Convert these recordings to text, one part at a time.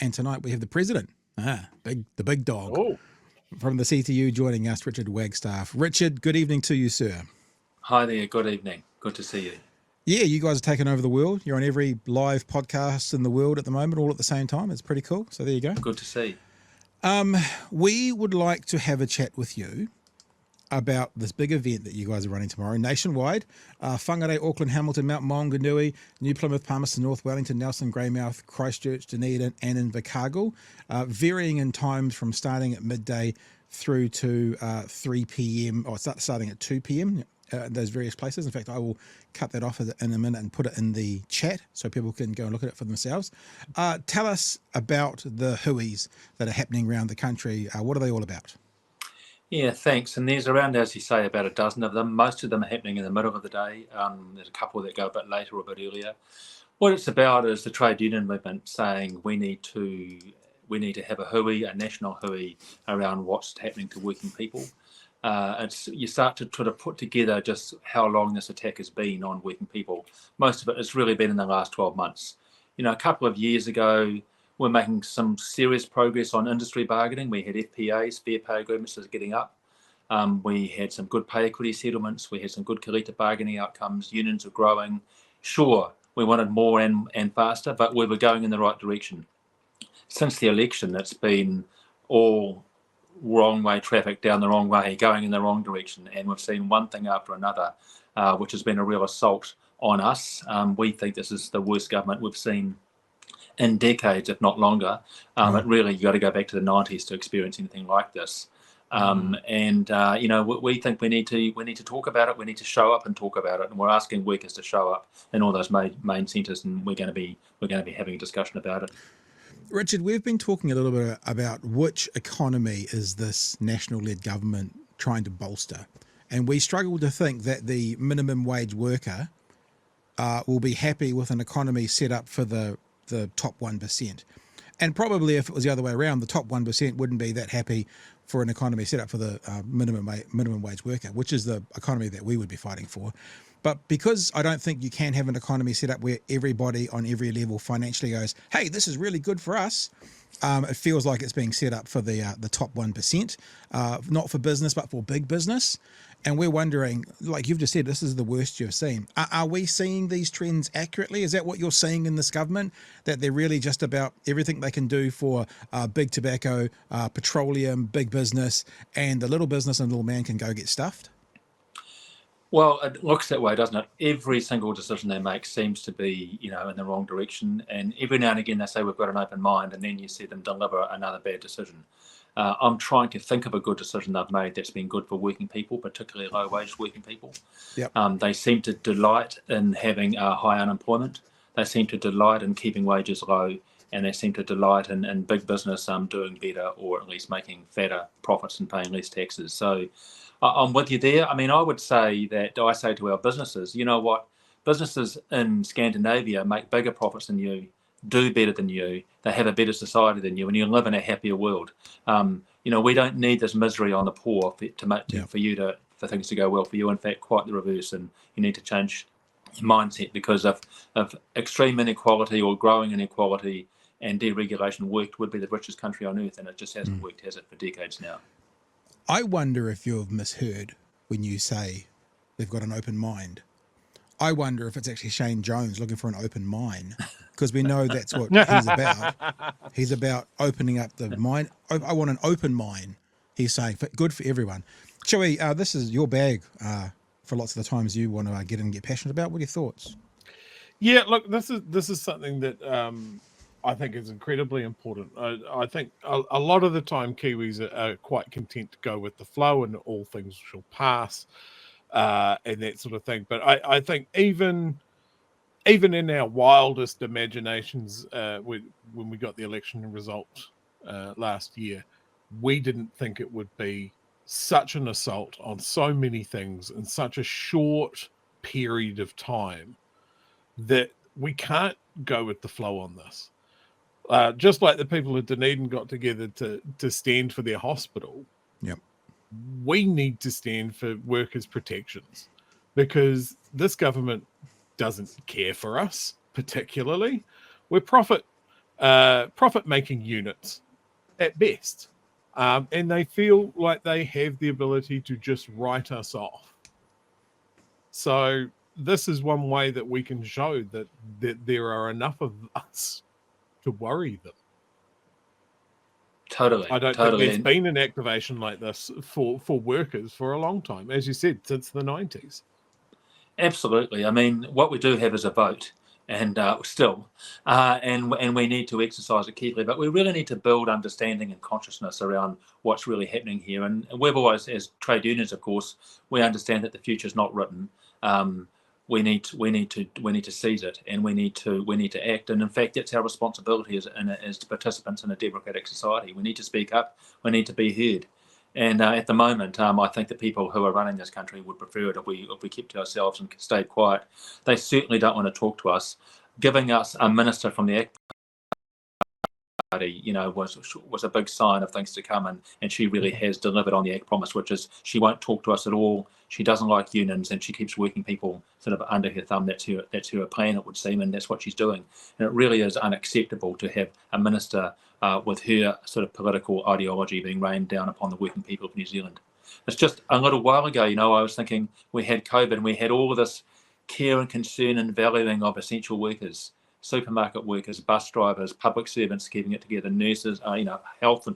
And tonight we have the president, the big dog Oh, from the CTU joining us, Richard Wagstaff. Richard, good evening to you, sir. Hi there, good evening. Good to see you. Yeah, you guys are taking over the world. You're on every live podcast in the world at the moment, all at the same time. It's pretty cool. So there you go. Good to see. We would like to have a chat with you about this big event that you guys are running tomorrow, nationwide. Whangarei, Auckland, Hamilton, Mount Maunganui, New Plymouth, Palmerston North, Wellington, Nelson, Greymouth, Christchurch, Dunedin, and Invercargill, varying in times from starting at midday through to 3 p.m. or starting at 2 p.m. Those various places. In fact, I will cut that off in a minute and put it in the chat so people can go and look at it for themselves. Tell us about the hui's that are happening around the country. What are they all about? Yeah, thanks. And there's around, as you say, about a dozen of them. Most of them are happening in the middle of the day. There's a couple that go a bit later or a bit earlier. What it's about is the trade union movement saying we need to have a hui, a national hui, around what's happening to working people. You start to try to put together just how long this attack has been on working people. Most of it has really been in the last 12 months. You know, a couple of years ago, we're making some serious progress on industry bargaining. We had FPAs, fair pay agreements, getting up. We had some good pay equity settlements. We had some good Karita bargaining outcomes. Unions are growing. Sure, we wanted more and faster, but we were going in the right direction. Since the election, it's been all wrong way traffic down the wrong way, going in the wrong direction. And we've seen one thing after another, which has been a real assault on us. We think this is the worst government we've seen in decades, if not longer. It really, you got to go back to the 90s to experience anything like this. You know, we think we need to talk about it. We need to show up and talk about it. And we're asking workers to show up in all those main centres, and we're going to be having a discussion about it. Richard, we've been talking a little bit about which economy is this national-led government trying to bolster. And we struggle to think that the minimum wage worker will be happy with an economy set up for the top 1%. And probably if it was the other way around, the top 1% wouldn't be that happy for an economy set up for the minimum wage worker, which is the economy that we would be fighting for. But because I don't think you can have an economy set up where everybody on every level financially goes, hey, this is really good for us, it feels like it's being set up for the top 1%, not for business, but for big business. And we're wondering, like you've just said, this is the worst you've seen. Are we seeing these trends accurately? Is that what you're seeing in this government, that they're really just about everything they can do for big tobacco, petroleum, big business, and the little business and little man can go get stuffed? Well, it looks that way, doesn't it? Every single decision they make seems to be, you know, in the wrong direction. And every now and again they say we've got an open mind, and then you see them deliver another bad decision. I'm trying to think of a good decision they've made that's been good for working people, particularly low-wage working people. Yep. They seem to delight in having high unemployment. They seem to delight in keeping wages low, and they seem to delight in big business doing better, or at least making fatter profits and paying less taxes. So I'm with you there. I mean, I would say that I say to our businesses, you know what? Businesses in Scandinavia make bigger profits than you, do better than you, they have a better society than you, and you live in a happier world. You know, we don't need this misery on the poor for things to go well for you. In fact, quite the reverse, and you need to change your mindset, because of extreme inequality or growing inequality and deregulation would be the richest country on earth, and it just hasn't worked, has it, for decades now. I wonder if you've misheard when you say they've got an open mind. I wonder if it's actually Shane Jones looking for an open mind, because we know that's what he's about. He's about opening up the mind. I want an open mind, he's saying. Good for everyone. Chewy, this is your bag for lots of the times you want to get in and get passionate about. What are your thoughts? yeah. Look, this is something that I think is incredibly important. I think a lot of the time Kiwis are quite content to go with the flow and all things shall pass and that sort of thing. But I think even in our wildest imaginations, when we got the election result last year, we didn't think it would be such an assault on so many things in such a short period of time that we can't go with the flow on this. Just like the people of Dunedin got together to stand for their hospital, Yep. we need to stand for workers' protections, because this government doesn't care for us particularly. We're profit profit-making units at best. And they feel like they have the ability to just write us off. So this is one way that we can show that there are enough of us to worry them. Totally. I don't think there's been an activation like this for workers for a long time, as you said, since the 90s. Absolutely. I mean, what we do have is a vote, and and we need to exercise it carefully. But we really need to build understanding and consciousness around what's really happening here. And we've always, as trade unions, of course, we understand that the future is not written. We need to seize it, and we need to act. And in fact, that's our responsibility as participants in a democratic society. We need to speak up. We need to be heard. And at the moment, I think the people who are running this country would prefer it if we kept to ourselves and stayed quiet. They certainly don't want to talk to us. Giving us a minister from the ACT Party, was a big sign of things to come, and she really has delivered on the ACT promise, which is she won't talk to us at all. She doesn't like unions, and she keeps working people sort of under her thumb. That's her plan, it would seem, and that's what she's doing. And it really is unacceptable to have a minister with her sort of political ideology being rained down upon the working people of New Zealand. It's just a little while ago, I was thinking we had COVID and we had all of this care and concern and valuing of essential workers, supermarket workers, bus drivers, public servants keeping it together, nurses, health.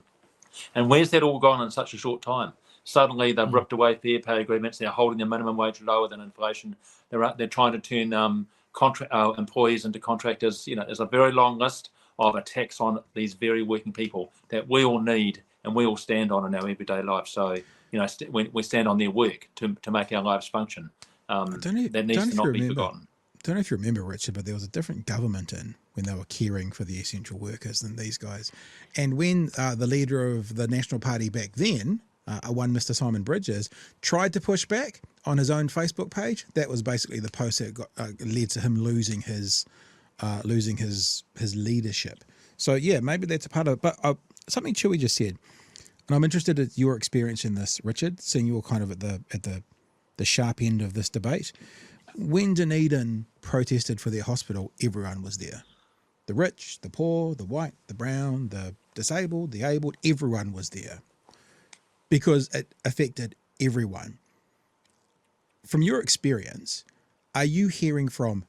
And where's that all gone in such a short time? Suddenly they've ripped away fair pay agreements. They're holding the minimum wage lower than inflation. They're trying to turn employees into contractors. There's a very long list of attacks on these very working people that we all need and we all stand on in our everyday life. So, we stand on their work to make our lives function. That needs to not be forgotten. I don't know if you remember, Richard, but there was a different government when they were caring for the essential workers than these guys. And when the leader of the National Party back then, one Mr. Simon Bridges, tried to push back on his own Facebook page, that was basically the post that led to him losing his leadership. So yeah, maybe that's a part of it. But something Chewy just said, and I'm interested in your experience in this, Richard, seeing you're kind of at the sharp end of this debate. When Dunedin protested for their hospital, everyone was there. The rich, the poor, the white, the brown, the disabled, the abled, everyone was there because it affected everyone. From your experience, are you hearing from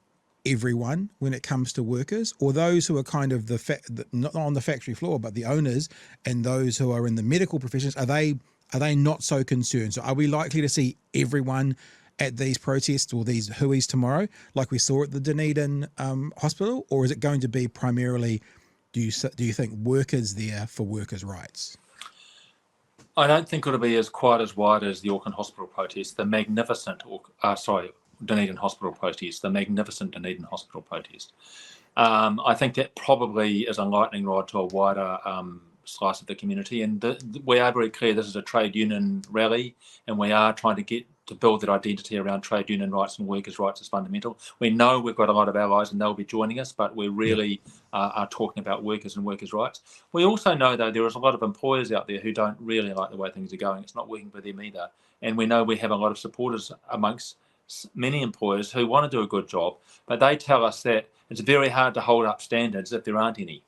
everyone when it comes to workers, or those who are kind of not on the factory floor, but the owners and those who are in the medical professions? Are they not so concerned? So are we likely to see everyone at these protests or these hui's tomorrow, like we saw at the Dunedin hospital, or is it going to be primarily, do you think, workers there for workers' rights? I don't think it'll be quite as wide as the Auckland Hospital protest, Dunedin Hospital protest, the magnificent Dunedin Hospital protest. I think that probably is a lightning rod to a wider slice of the community, and we are very clear this is a trade union rally, and we are trying to build that identity around trade union rights and workers' rights is fundamental. We know we've got a lot of allies and they'll be joining us, but we really are talking about workers and workers' rights. We also know, though, there is a lot of employers out there who don't really like the way things are going. It's not working for them either. And we know we have a lot of supporters amongst many employers who want to do a good job, but they tell us that it's very hard to hold up standards if there aren't any.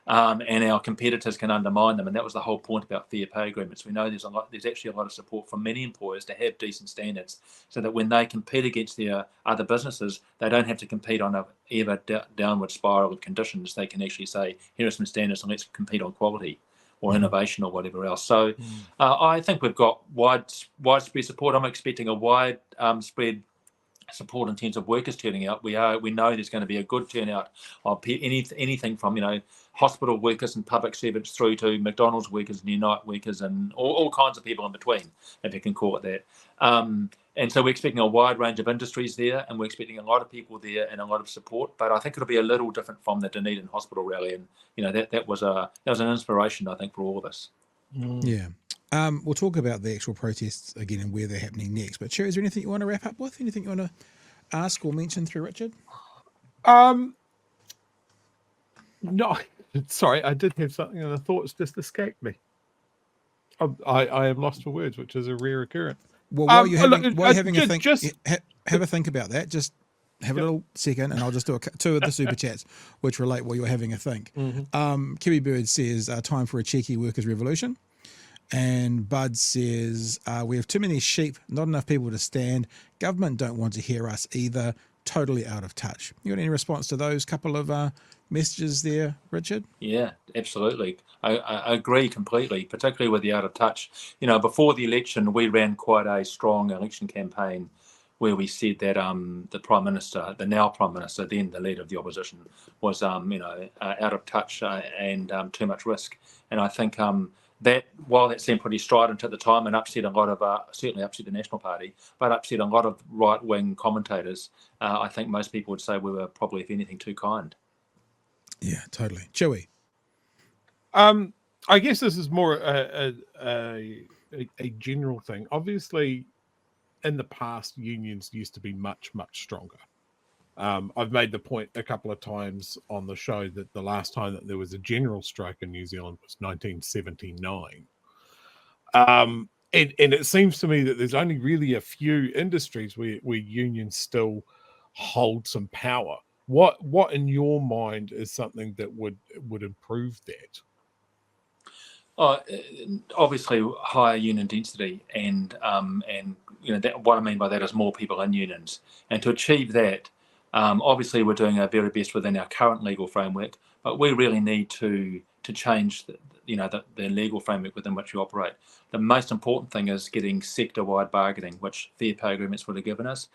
And our competitors can undermine them, and that was the whole point about fair pay agreements. We know there's actually a lot of support from many employers to have decent standards, so that when they compete against their other businesses, they don't have to compete on a ever downward spiral of conditions. They can actually say, here are some standards, and let's compete on quality or innovation or whatever else. So I think we've got widespread support. I'm expecting a widespread support in terms of workers turning out. We know there's going to be a good turnout of anything from hospital workers and public servants through to McDonald's workers and Unite workers and all kinds of people in between, if you can call it that. And so we're expecting a wide range of industries there, and we're expecting a lot of people there and a lot of support. But I think it'll be a little different from the Dunedin Hospital rally, and that was an inspiration, I think, for all of us. Yeah. We'll talk about the actual protests again and where they're happening next. But Sherry, is there anything you want to wrap up with? Anything you want to ask or mention through Richard? No, sorry, I did have something and the thoughts just escaped me. I am lost for words, which is a rare occurrence. Well, while you're having a think, have a think about that. Just have a little second, and I'll just do two of the super chats which relate while you're having a think. Mm-hmm. Kiwi Bird says, time for a cheeky workers' revolution. And Bud says, we have too many sheep, not enough people to stand. Government don't want to hear us either. Totally out of touch. You got any response to those couple of messages there, Richard? Yeah, absolutely. I agree completely, particularly with the out of touch. Before the election, we ran quite a strong election campaign where we said that the Prime Minister, the now Prime Minister, then the leader of the opposition, was out of touch and too much risk. And I think that while that seemed pretty strident at the time and upset a lot of, certainly upset the National Party, but upset a lot of right-wing commentators, I think most people would say we were probably, if anything, too kind. Yeah, totally. Chewy. I guess this is more a general thing. Obviously, in the past, unions used to be much, much stronger. I've made the point a couple of times on the show that the last time that there was a general strike in New Zealand was 1979. And it seems to me that there's only really a few industries where unions still hold some power. What in your mind is something that would improve that? Obviously, higher union density, and what I mean by that is more people in unions. And to achieve that, obviously, we're doing our very best within our current legal framework, but we really need to change the legal framework within which we operate. The most important thing is getting sector-wide bargaining, which fair pay agreements would have given us.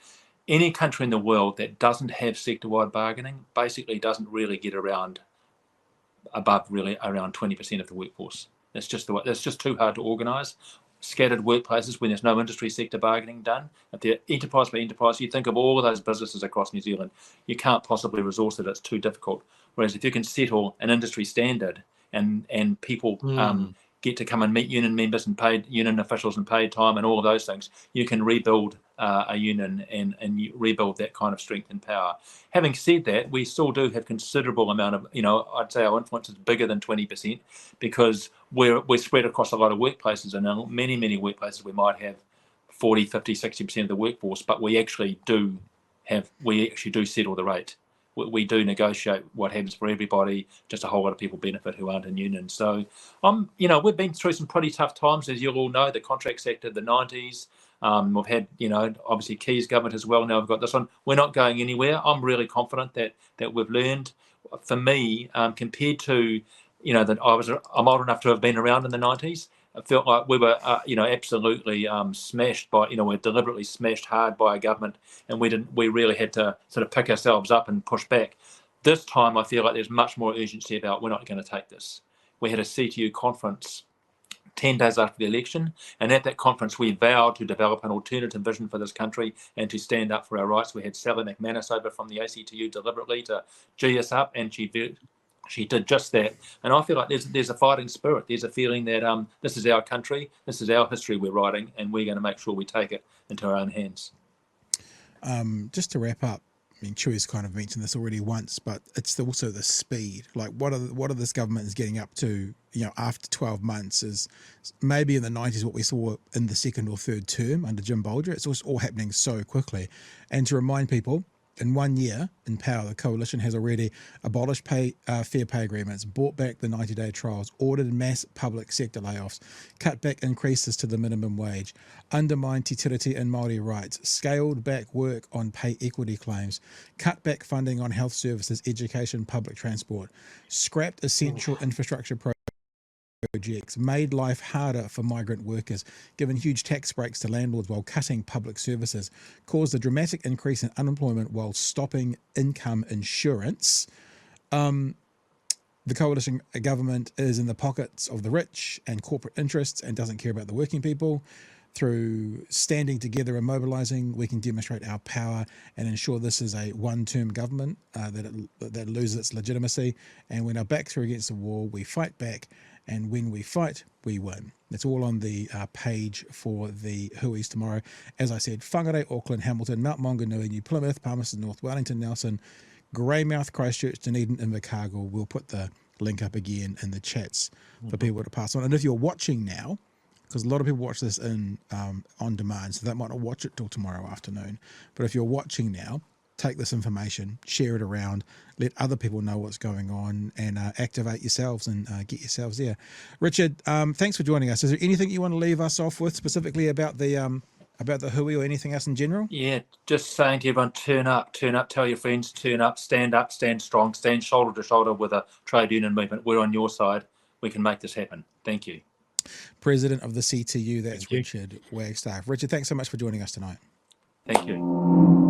Any country in the world that doesn't have sector-wide bargaining basically doesn't really get around 20% of the workforce. That's just too hard to organise. Scattered workplaces when there's no industry sector bargaining done. If they're enterprise by enterprise, you think of all of those businesses across New Zealand, you can't possibly resource it. It's too difficult. Whereas if you can settle an industry standard and people get to come and meet union members and paid union officials and paid time and all of those things, you can rebuild a union and rebuild that kind of strength and power. Having said that, we still do have considerable amount of, I'd say our influence is bigger than 20% because we're spread across a lot of workplaces, and in many, many workplaces we might have 40, 50, 60% of the workforce, but we actually do settle the rate. We do negotiate what happens for everybody. Just a whole lot of people benefit who aren't in unions. So, we've been through some pretty tough times, as you'll all know. The Contract Act of the 90s. We've had, obviously Keys government as well. Now we've got this one. We're not going anywhere. I'm really confident that we've learned. For me, compared to, that I'm old enough to have been around in the 90s. I felt like we were, absolutely smashed by, we're deliberately smashed hard by a government, and we really had to sort of pick ourselves up and push back. This time, I feel like there's much more urgency about we're not going to take this. We had a CTU conference 10 days after the election, and at that conference, we vowed to develop an alternative vision for this country and to stand up for our rights. We had Sally McManus over from the ACTU deliberately to G us up, and she did just that. And I feel like there's a fighting spirit. There's a feeling that this is our country, this is our history we're writing, and we're going to make sure we take it into our own hands. Just to wrap up, I mean, Chewy's kind of mentioned this already once, but it's also the speed. Like, what are this government is getting up to, after 12 months is maybe in the 90s what we saw in the second or third term under Jim Bolger. It's all happening so quickly. And to remind people, in 1 year in power, the coalition has already abolished fair pay agreements, brought back the 90-day trials, ordered mass public sector layoffs, cut back increases to the minimum wage, undermined Te Tiriti and Māori rights, scaled back work on pay equity claims, cut back funding on health services, education, public transport, scrapped essential infrastructure projects, made life harder for migrant workers, given huge tax breaks to landlords while cutting public services, caused a dramatic increase in unemployment while stopping income insurance. The coalition government is in the pockets of the rich and corporate interests and doesn't care about the working people. Through standing together and mobilising, we can demonstrate our power and ensure this is a one-term government that loses its legitimacy. And when our backs are against the wall, we fight back. And when we fight, we win. It's all on the page for the Hui's tomorrow. As I said, Whangarei, Auckland, Hamilton, Mount Maunganui, New Plymouth, Palmerston North, Wellington, Nelson, Greymouth, Christchurch, Dunedin, Invercargill. We'll put the link up again in the chats for people to pass on. And if you're watching now, because a lot of people watch this on demand, so they might not watch it till tomorrow afternoon. But if you're watching now, take this information, share it around, let other people know what's going on, and activate yourselves and get yourselves there. Richard, thanks for joining us. Is there anything you want to leave us off with specifically about the hui or anything else in general? Yeah, just saying to everyone, turn up, tell your friends, turn up, stand strong, stand shoulder to shoulder with a trade union movement. We're on your side. We can make this happen. Thank you. President of the CTU, that's Thank you. Richard Wagstaff. Richard, thanks so much for joining us tonight. Thank you.